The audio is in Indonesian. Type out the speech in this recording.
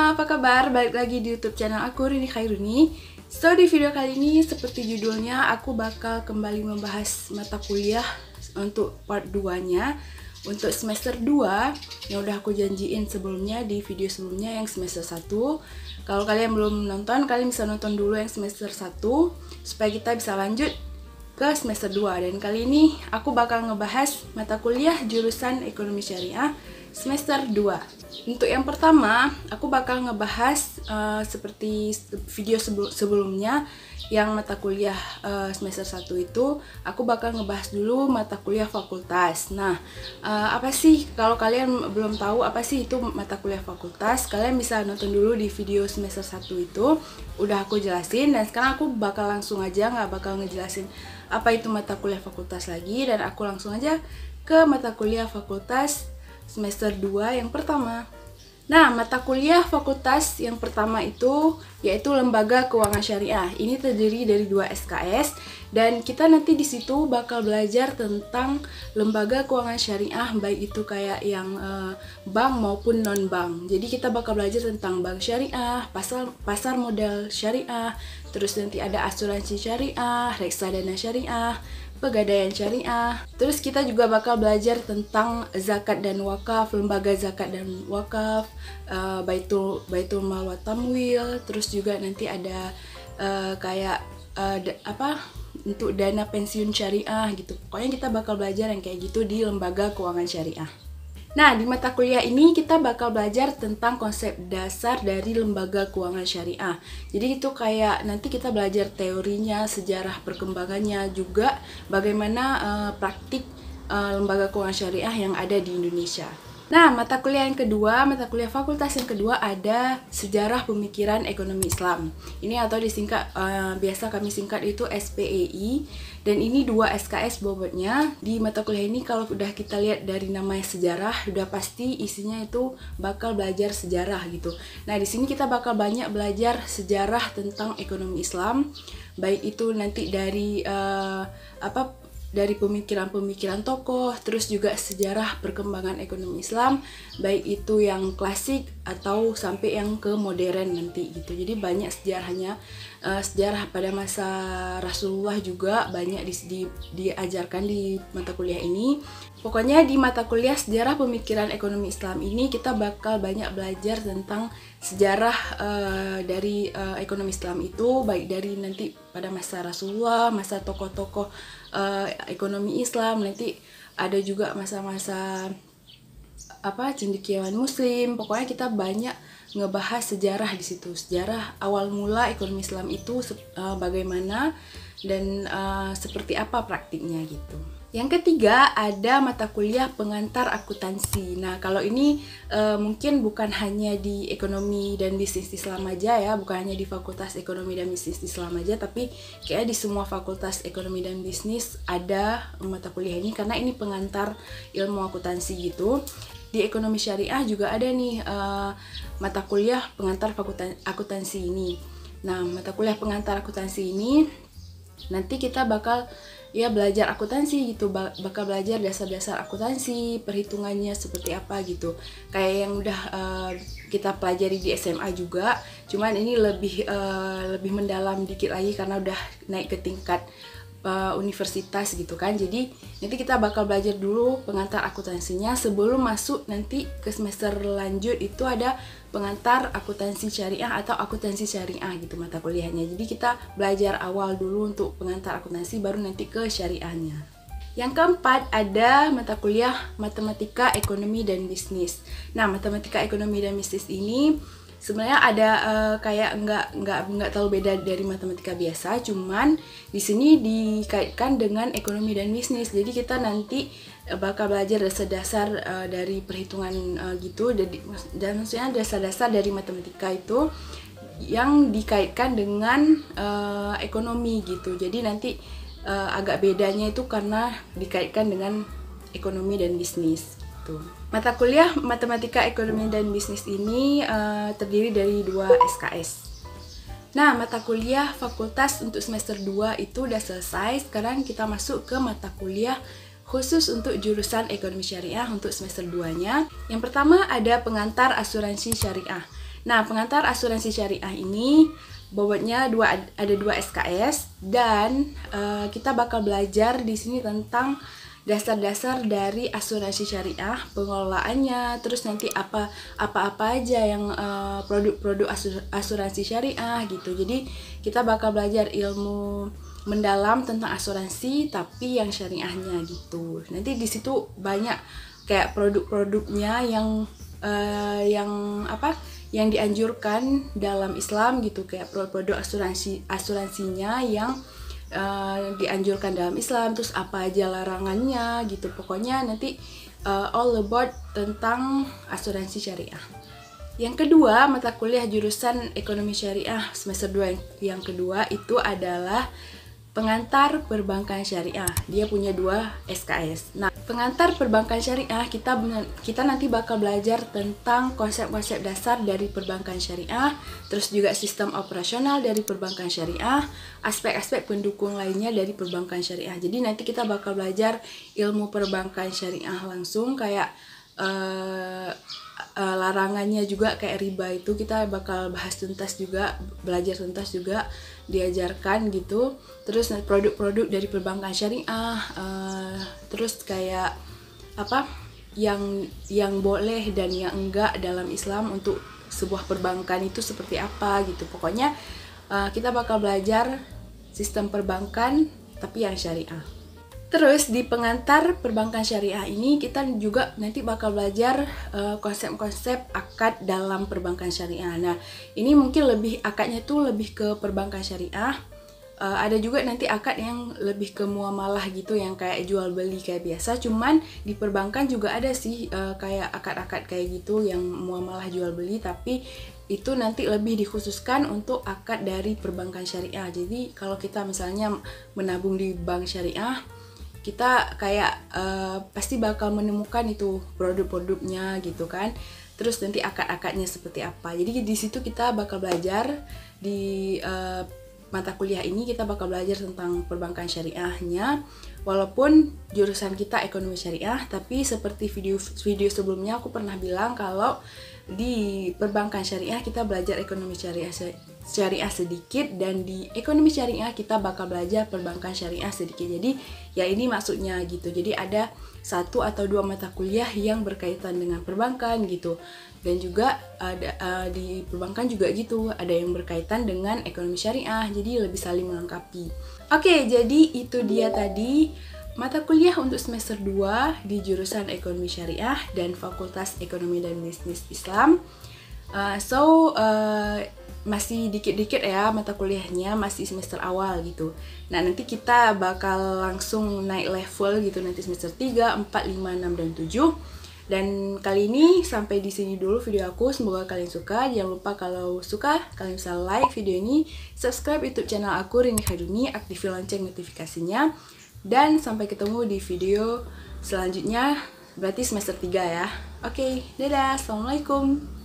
semua, apa kabar? Balik lagi di YouTube channel aku, Rini Khairuni. So, di video kali ini seperti judulnya, aku bakal kembali membahas mata kuliah untuk part 2-nya untuk semester 2 yang udah aku janjiin sebelumnya di video sebelumnya yang semester 1. Kalau kalian belum nonton, kalian bisa nonton dulu yang semester 1 supaya kita bisa lanjut ke semester 2. Dan kali ini aku bakal ngebahas mata kuliah jurusan Ekonomi Syariah semester 2. Untuk yang pertama, aku bakal ngebahas seperti video sebelumnya yang mata kuliah semester 1 itu, aku bakal ngebahas dulu mata kuliah fakultas. Nah, apa sih, kalau kalian belum tahu apa sih itu mata kuliah fakultas, kalian bisa nonton dulu di video semester 1 itu, udah aku jelasin. Dan sekarang aku bakal langsung aja, nggak bakal ngejelasin apa itu mata kuliah fakultas lagi, dan aku langsung aja ke mata kuliah fakultas semester 2 yang pertama. Nah, mata kuliah fakultas yang pertama itu yaitu Lembaga Keuangan Syariah. Ini terdiri dari 2 SKS dan kita nanti di situ bakal belajar tentang lembaga keuangan syariah, baik itu kayak yang bank maupun non-bank. Jadi kita bakal belajar tentang bank syariah, pasar modal syariah, terus nanti ada asuransi syariah, reksadana syariah, pegadaian syariah. Terus kita juga bakal belajar tentang zakat dan wakaf, lembaga zakat dan wakaf, baitul mal wa tamwil. Terus juga nanti ada untuk dana pensiun syariah gitu. Pokoknya kita bakal belajar yang kayak gitu di lembaga keuangan syariah. Nah, di mata kuliah ini kita bakal belajar tentang konsep dasar dari lembaga keuangan syariah. Jadi itu kayak nanti kita belajar teorinya, sejarah perkembangannya, juga bagaimana praktik lembaga keuangan syariah yang ada di Indonesia. Nah, mata kuliah yang kedua, mata kuliah fakultas yang kedua ada Sejarah Pemikiran Ekonomi Islam. Ini atau disingkat, biasa kami singkat itu SPEI. Dan ini 2 SKS bobotnya. Di mata kuliah ini kalau udah kita lihat dari namanya sejarah, udah pasti isinya itu bakal belajar sejarah gitu. Nah, di sini kita bakal banyak belajar sejarah tentang ekonomi Islam, baik itu nanti dari dari pemikiran-pemikiran tokoh, terus juga sejarah perkembangan ekonomi Islam, baik itu yang klasik atau sampai yang ke modern nanti gitu. Jadi banyak sejarahnya, sejarah pada masa Rasulullah juga banyak diajarkan di mata kuliah ini. Pokoknya di mata kuliah sejarah pemikiran ekonomi Islam ini kita bakal banyak belajar tentang sejarah dari ekonomi Islam itu, baik dari nanti pada masa Rasulullah, masa tokoh-tokoh ekonomi Islam, nanti ada juga masa-masa cendekiawan Muslim. Pokoknya kita banyak ngebahas sejarah di situ, sejarah awal mula ekonomi Islam itu bagaimana dan seperti apa praktiknya gitu. Yang ketiga ada mata kuliah pengantar akuntansi. Nah, kalau ini mungkin bukan hanya di ekonomi dan bisnis Islam aja ya, bukan hanya di fakultas ekonomi dan bisnis Islam aja, tapi kayak di semua fakultas ekonomi dan bisnis ada mata kuliah ini karena ini pengantar ilmu akuntansi gitu. Di ekonomi syariah juga ada nih mata kuliah pengantar akuntansi ini. Nah, mata kuliah pengantar akuntansi ini nanti kita bakal belajar akuntansi gitu, bakal belajar dasar-dasar akuntansi, perhitungannya seperti apa gitu. Kayak yang udah kita pelajari di SMA juga, cuman ini lebih mendalam dikit lagi karena udah naik ke tingkat universitas gitu kan. Jadi nanti kita bakal belajar dulu pengantar akuntansinya sebelum masuk nanti ke semester lanjut itu ada pengantar akuntansi syariah atau akuntansi syariah gitu mata kuliahnya. Jadi kita belajar awal dulu untuk pengantar akuntansi baru nanti ke syariahnya. Yang keempat ada mata kuliah matematika ekonomi dan bisnis. Nah, matematika ekonomi dan bisnis ini sebenarnya ada kayak nggak terlalu beda dari matematika biasa, cuman di sini dikaitkan dengan ekonomi dan bisnis. Jadi kita nanti bakal belajar dasar-dasar dari perhitungan gitu, dan maksudnya dasar-dasar dari matematika itu yang dikaitkan dengan ekonomi gitu. Jadi nanti agak bedanya itu karena dikaitkan dengan ekonomi dan bisnis. Mata kuliah matematika ekonomi dan bisnis ini terdiri dari 2 SKS. Nah, mata kuliah fakultas untuk semester 2 itu udah selesai. Sekarang kita masuk ke mata kuliah khusus untuk jurusan ekonomi syariah untuk semester 2-nya. Yang pertama ada pengantar asuransi syariah. Nah, pengantar asuransi syariah ini bobotnya ada 2 SKS, dan kita bakal belajar di sini tentang dasar-dasar dari asuransi syariah, pengelolaannya, terus nanti apa aja yang produk-produk asuransi syariah gitu. Jadi kita bakal belajar ilmu mendalam tentang asuransi tapi yang syariahnya gitu. Nanti di situ banyak kayak produk-produknya yang dianjurkan dalam Islam gitu, kayak produk asuransinya yang dianjurkan dalam Islam, terus apa aja larangannya gitu. Pokoknya nanti all about tentang asuransi syariah. Yang kedua, mata kuliah jurusan ekonomi syariah semester 2 yang kedua itu adalah pengantar perbankan syariah. Dia punya 2 SKS. Nah, pengantar perbankan syariah kita nanti bakal belajar tentang konsep-konsep dasar dari perbankan syariah, terus juga sistem operasional dari perbankan syariah, aspek-aspek pendukung lainnya dari perbankan syariah. Jadi nanti kita bakal belajar ilmu perbankan syariah langsung, kayak larangannya juga, kayak riba itu kita bakal bahas tuntas juga, belajar tuntas juga, diajarkan gitu. Terus produk-produk dari perbankan syariah, terus kayak apa yang boleh dan yang enggak dalam Islam untuk sebuah perbankan itu seperti apa gitu. Pokoknya kita bakal belajar sistem perbankan tapi yang syariah. Terus di pengantar perbankan syariah ini kita juga nanti bakal belajar konsep-konsep akad dalam perbankan syariah. Nah, ini mungkin akadnya tuh lebih ke perbankan syariah. Ada juga nanti akad yang lebih ke muamalah gitu, yang kayak jual beli kayak biasa. Cuman di perbankan juga ada sih kayak akad-akad kayak gitu yang muamalah jual beli, tapi itu nanti lebih dikhususkan untuk akad dari perbankan syariah. Jadi kalau kita misalnya menabung di bank syariah, kita kayak pasti bakal menemukan itu produk-produknya gitu kan. Terus nanti akad-akadnya seperti apa. Jadi di situ kita bakal belajar di mata kuliah ini, kita bakal belajar tentang perbankan syariahnya. Walaupun jurusan kita ekonomi syariah, tapi seperti video sebelumnya aku pernah bilang kalau di perbankan syariah kita belajar ekonomi syariah sedikit, dan di ekonomi syariah kita bakal belajar perbankan syariah sedikit. Jadi ya ini maksudnya gitu. Jadi ada 1 atau 2 mata kuliah yang berkaitan dengan perbankan gitu. Dan juga ada di perbankan juga gitu, ada yang berkaitan dengan ekonomi syariah. Jadi lebih saling melengkapi. Oke, jadi itu dia tadi mata kuliah untuk semester 2 di jurusan Ekonomi Syariah dan Fakultas Ekonomi dan Bisnis Islam. Masih dikit-dikit ya mata kuliahnya, masih semester awal gitu. Nah, nanti kita bakal langsung naik level gitu nanti semester 3, 4, 5, 6, dan 7. Dan kali ini sampai di sini dulu video aku. Semoga kalian suka. Jangan lupa kalau suka kalian bisa like video ini, subscribe YouTube channel aku Rini Khairuni, aktifin lonceng notifikasinya. Dan sampai ketemu di video selanjutnya, berarti semester 3 ya. Oke, dadah, assalamualaikum.